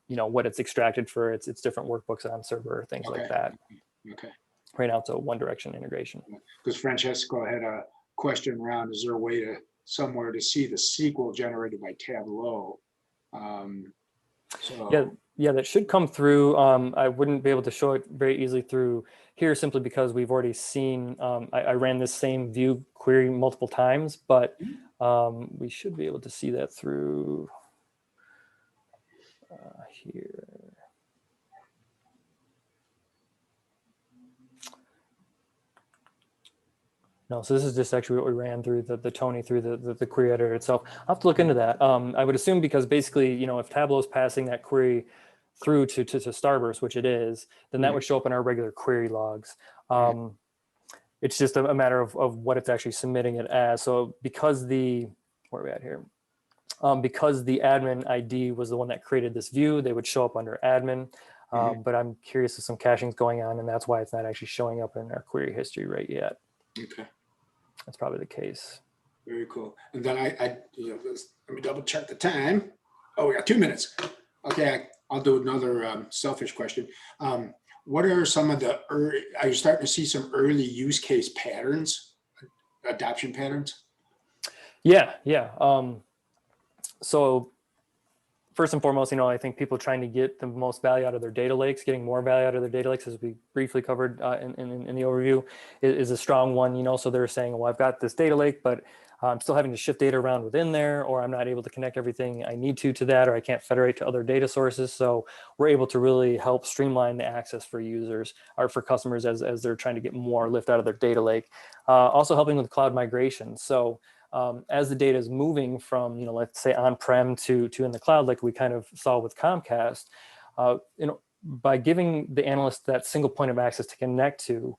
what it's extracted for its different workbooks on server, things like that. Okay. Right now it's a one direction integration. Because Francesco had a question around, is there a way to somewhere to see the SQL generated by Tableau? Yeah, that should come through. I wouldn't be able to show it very easily through here simply because we've already seen, I ran this same view query multiple times, but we should be able to see that through here. No, so this is just actually what we ran through the Tony through the query editor itself. I'll have to look into that. I would assume because basically, if Tableau is passing that query through to Starburst, which it is, then that would show up in our regular query logs. It's just a matter of what it's actually submitting it as. So because where are we at here? Because the admin ID was the one that created this view, they would show up under admin. But I'm curious if some caching is going on, and that's why it's not actually showing up in our query history right yet. Okay. That's probably the case. Very cool. And then let me double check the time. Oh, we got 2 minutes. Okay, I'll do another selfish question. What are some of are you starting to see some early use case patterns, adoption patterns? Yeah. So first and foremost, I think people trying to get the most value out of their data lakes, getting more value out of their data lakes, as we briefly covered in the overview, is a strong one. So they're saying, well, I've got this data lake, but I'm still having to shift data around within there, or I'm not able to connect everything I need to that, or I can't federate to other data sources. So we're able to really help streamline the access for users or for customers as they're trying to get more lift out of their data lake. Also helping with cloud migration. So as the data is moving from, let's say on-prem to in the cloud, like we kind of saw with Comcast, by giving the analyst that single point of access to connect to,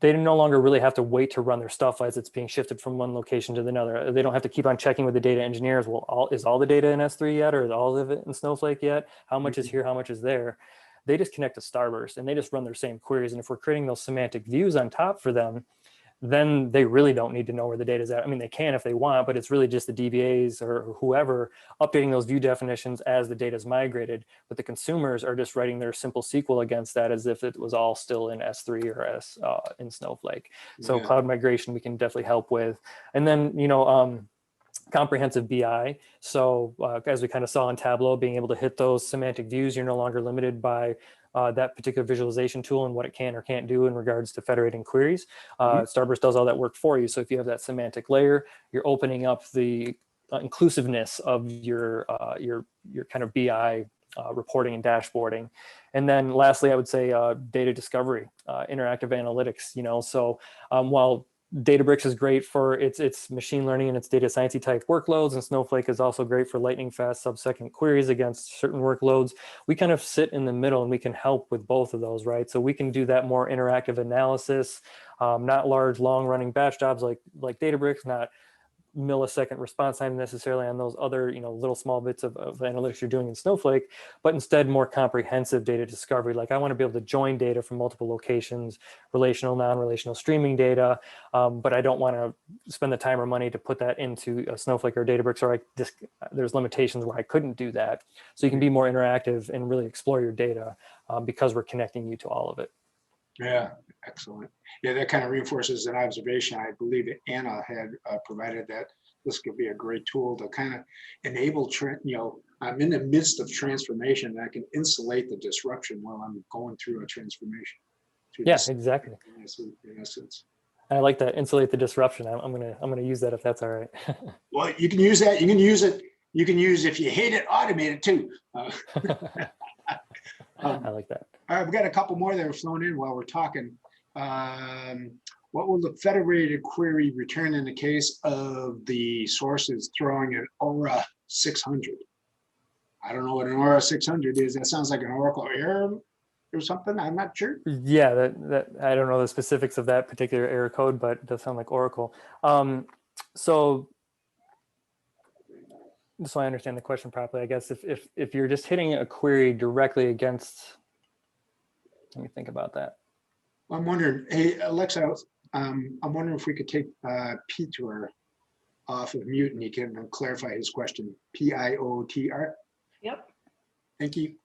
they no longer really have to wait to run their stuff as it's being shifted from one location to another. They don't have to keep on checking with the data engineers. Well, is all the data in S3 yet, or is all of it in Snowflake yet? How much is here? How much is there? They just connect to Starburst and they just run their same queries. And if we're creating those semantic views on top for them, then they really don't need to know where the data is at. I mean, they can if they want, but it's really just the DBAs or whoever updating those view definitions as the data is migrated. But the consumers are just writing their simple SQL against that as if it was all still in S3 or in Snowflake. So cloud migration we can definitely help with. And then, comprehensive BI. So as we kind of saw in Tableau, being able to hit those semantic views, you're no longer limited by that particular visualization tool and what it can or can't do in regards to federating queries. Starburst does all that work for you. So if you have that semantic layer, you're opening up the inclusiveness of your kind of BI reporting and dashboarding. And then lastly, I would say data discovery, interactive analytics. So while Databricks is great for its machine learning and its data science type workloads, and Snowflake is also great for lightning fast sub-second queries against certain workloads. We kind of sit in the middle and we can help with both of those, right? So we can do that more interactive analysis, not large, long running batch jobs like Databricks, not millisecond response time necessarily on those other little small bits of analytics you're doing in Snowflake, but instead more comprehensive data discovery. Like I want to be able to join data from multiple locations, relational, non-relational streaming data, but I don't want to spend the time or money to put that into a Snowflake or Databricks, or there's limitations where I couldn't do that. So you can be more interactive and really explore your data because we're connecting you to all of it. Yeah, excellent. Yeah, that kind of reinforces an observation. I believe that Anna had provided that this could be a great tool to kind of enable, I'm in the midst of transformation and I can insulate the disruption while I'm going through a transformation. Yeah, exactly. In essence. I like that, insulate the disruption. I'm gonna use that if that's all right. Well, you can use that. You can use it You can use, if you hate it, automate it too. I like that. All right, we've got a couple more that are flown in while we're talking. What will the federated query return in the case of the sources throwing an Aura 600? I don't know what an Aura 600 is. That sounds like an Oracle error or something. I'm not sure. Yeah, that I don't know the specifics of that particular error code, but it does sound like Oracle. So I understand the question properly, I guess if you're just hitting a query directly against, let me think about that. I'm wondering, hey, Alexa, I'm wondering if we could take Peter off of mute and he can clarify his question. P-I-O-T-R. Yep. Thank you.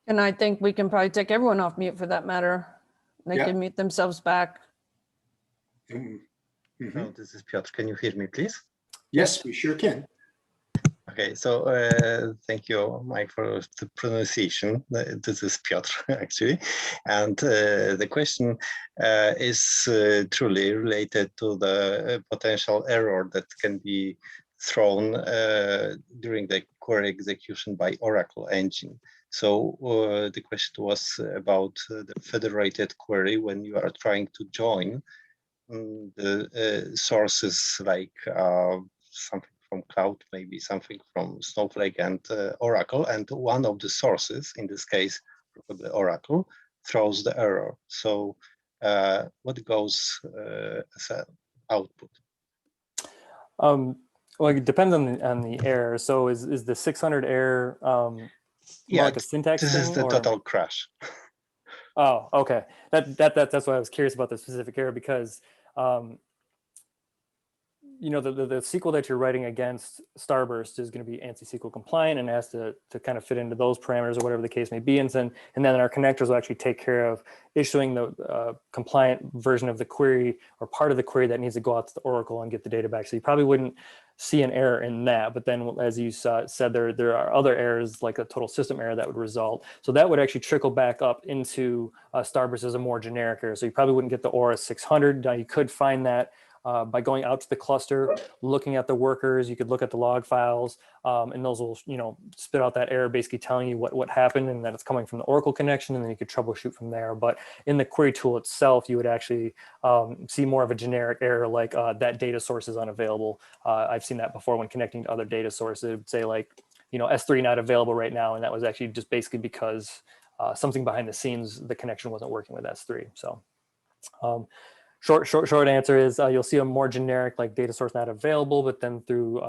And I think we can probably take everyone off mute for that matter. They Yeah. can mute themselves back. Mhm. So this is Piotr. Can you hear me, please? Yes, we sure can. Okay, so thank you, Mike, for the pronunciation. This is Piotr, actually. And the question is truly related to the potential error that can be thrown during the query execution by Oracle engine. So the question was about the federated query when you are trying to join the sources like something from cloud, maybe something from Snowflake and Oracle, and one of the sources, in this case, probably Oracle, throws the error. So what goes as an output? Well, it depends on the error. So is the 600 error Yeah, like a syntax this thing? is the or? total crash. Oh, okay. That's why I was curious about the specific error, because you know, the SQL that you're writing against Starburst is going to be ANSI SQL compliant and has to kind of fit into those parameters or whatever the case may be. And then our connectors will actually take care of issuing the compliant version of the query or part of the query that needs to go out to the Oracle and get the data back. So you probably wouldn't see an error in that. But then, as you said, there are other errors like a total system error that would result. So that would actually trickle back up into Starburst as a more generic error. So you probably wouldn't get the Aura 600. Now you could find that by going out to the cluster, looking at the workers. You could look at the log files, and those will, you know, spit out that error, basically telling you what happened and that it's coming from the Oracle connection, and then you could troubleshoot from there. But in the query tool itself, you would actually see more of a generic error like that data source is unavailable. I've seen that before when connecting to other data sources. It would say like, you know, S3 not available right now, and that was actually just basically because something behind the scenes, the connection wasn't working with S3. So. Short answer is you'll see a more generic like data source not available, but then through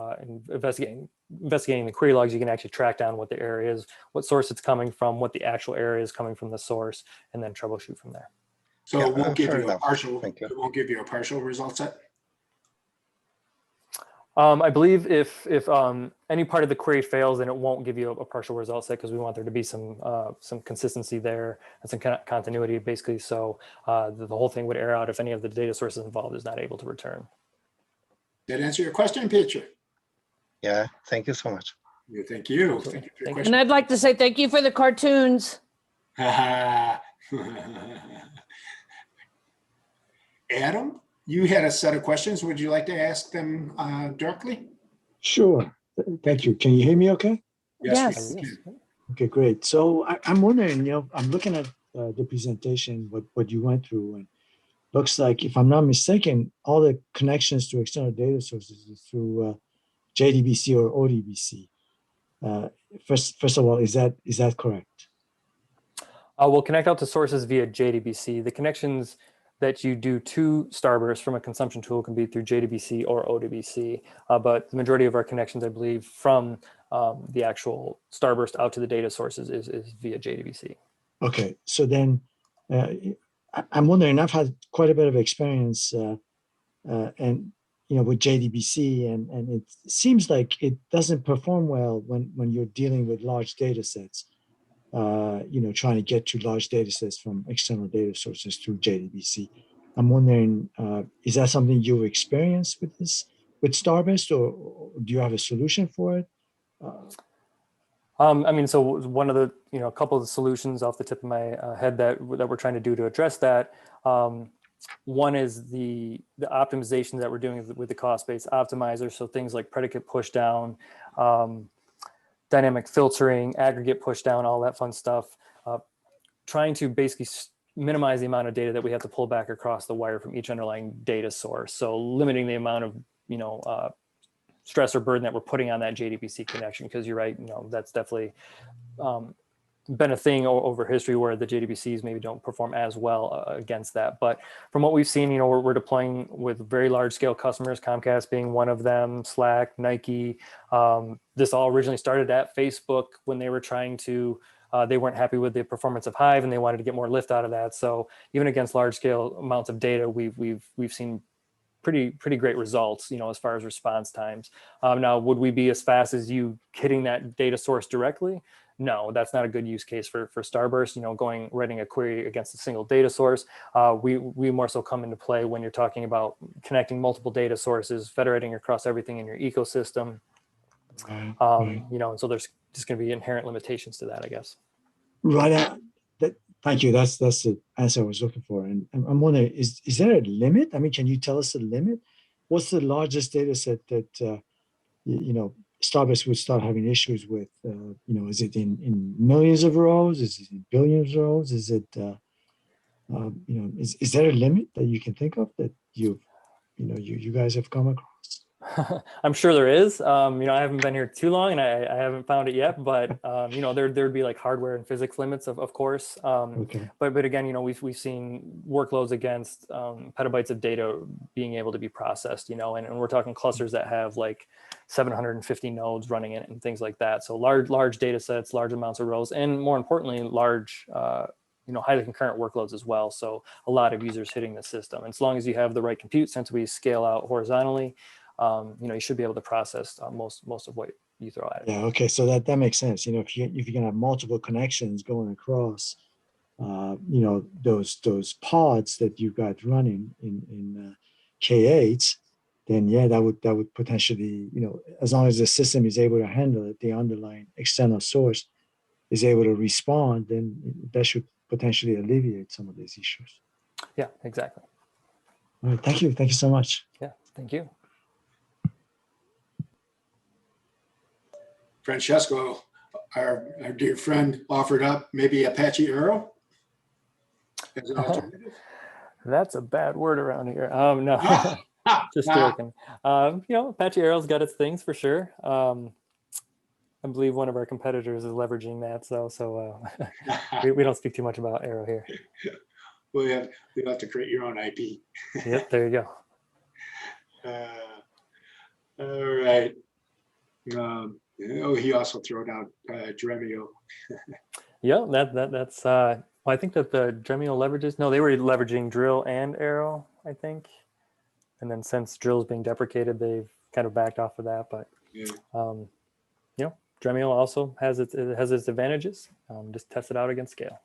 investigating the query logs, you can actually track down what the error is, what source it's coming from, what the actual error is coming from the source, and then troubleshoot from there. So Yeah, it won't give fair you a enough. partial. Thank you. It won't give you a partial result set. I believe if any part of the query fails, then it won't give you a partial result set, because we want there to be some consistency there and some continuity, basically. So the whole thing would error out if any of the data sources involved is not able to return. Did that answer your question, Peter? Yeah, thank you so much. Yeah, thank you. Thank you for your Thank you. And question. I'd like to say thank you for the cartoons. Adam, you had a set of questions. Would you like to ask them directly? Sure. Thank you. Can you hear me okay? Yes. we can. Okay, great. So I'm wondering, I'm looking at the presentation, what you went through, and looks like, if I'm not mistaken, all the connections to external data sources is through JDBC or ODBC. First of all, is that correct? We'll connect out to sources via JDBC. The connections that you do to Starburst from a consumption tool can be through JDBC or ODBC, but the majority of our connections, I believe, from the actual Starburst out to the data sources is via JDBC. Okay, so then I'm wondering, I've had quite a bit of experience and with JDBC, and it seems like it doesn't perform well when you're dealing with large data sets. Trying to get to large data sets from external data sources through JDBC. I'm wondering, is that something you've experienced with Starburst, or do you have a solution for it? I mean, so one of the, a couple of the solutions off the tip of my head that we're trying to do to address that one is the optimization that we're doing with the cost-based optimizer. So things like predicate pushdown, dynamic filtering, aggregate pushdown, all that fun stuff. Trying to basically minimize the amount of data that we have to pull back across the wire from each underlying data source. So limiting the amount of, stress or burden that we're putting on that JDBC connection, because you're right, that's definitely been a thing over history where the JDBCs maybe don't perform as well against that. But from what we've seen, we're deploying with very large scale customers, Comcast being one of them, Slack, Nike. This all originally started at Facebook when they were trying to, they weren't happy with the performance of Hive and they wanted to get more lift out of that. So even against large scale amounts of data, we've seen pretty great results, as far as response times. Now, would we be as fast as you hitting that data source directly? No, that's not a good use case for Starburst, writing a query against a single data source. We more so come into play when you're talking about connecting multiple data sources, federating across everything in your ecosystem. Right. And so there's just going to be inherent limitations to that, I guess. Right. Thank you. That's the answer I was looking for. And I'm wondering, is there a limit? I mean, can you tell us the limit? What's the largest data set that, Starburst would start having issues with? Is it in millions of rows? Is it in billions of rows? Is it, is there a limit that you can think of that you guys have come across? I'm sure there is. I haven't been here too long and I haven't found it yet, but there'd be like hardware and physics limits, of course. Okay. But again, we've seen workloads against petabytes of data being able to be processed, and we're talking clusters that have like 750 nodes running in it and things like that. So large data sets, large amounts of rows, and more importantly, large highly concurrent workloads as well. So a lot of users hitting the system. And as long as you have the right compute, since we scale out horizontally, you should be able to process most of what you throw at it. Yeah. Okay. So that makes sense. If you're gonna have multiple connections going across, those pods that you've got running in K8s, then yeah, that would potentially, as long as the system is able to handle it, the underlying external source is able to respond, then that should potentially alleviate some of these issues. Yeah, exactly. All right. Thank you. Thank you so much. Yeah. Thank you. Francesco, our dear friend, offered up maybe Apache Arrow as an alternative. That's a bad word around here. No, just joking. Apache Arrow's got its things for sure. I believe one of our competitors is leveraging that, so we don't speak too much about Arrow here. You'll have to create your own IP. Yep, there you go. All right. He also threw out Dremio. Yeah, that's. I think that the Dremio leverages. No, they were leveraging Drill and Arrow, I think. And then since Drill's being deprecated, they've kind of backed off of that. But Dremio also has its advantages. Just test it out against scale.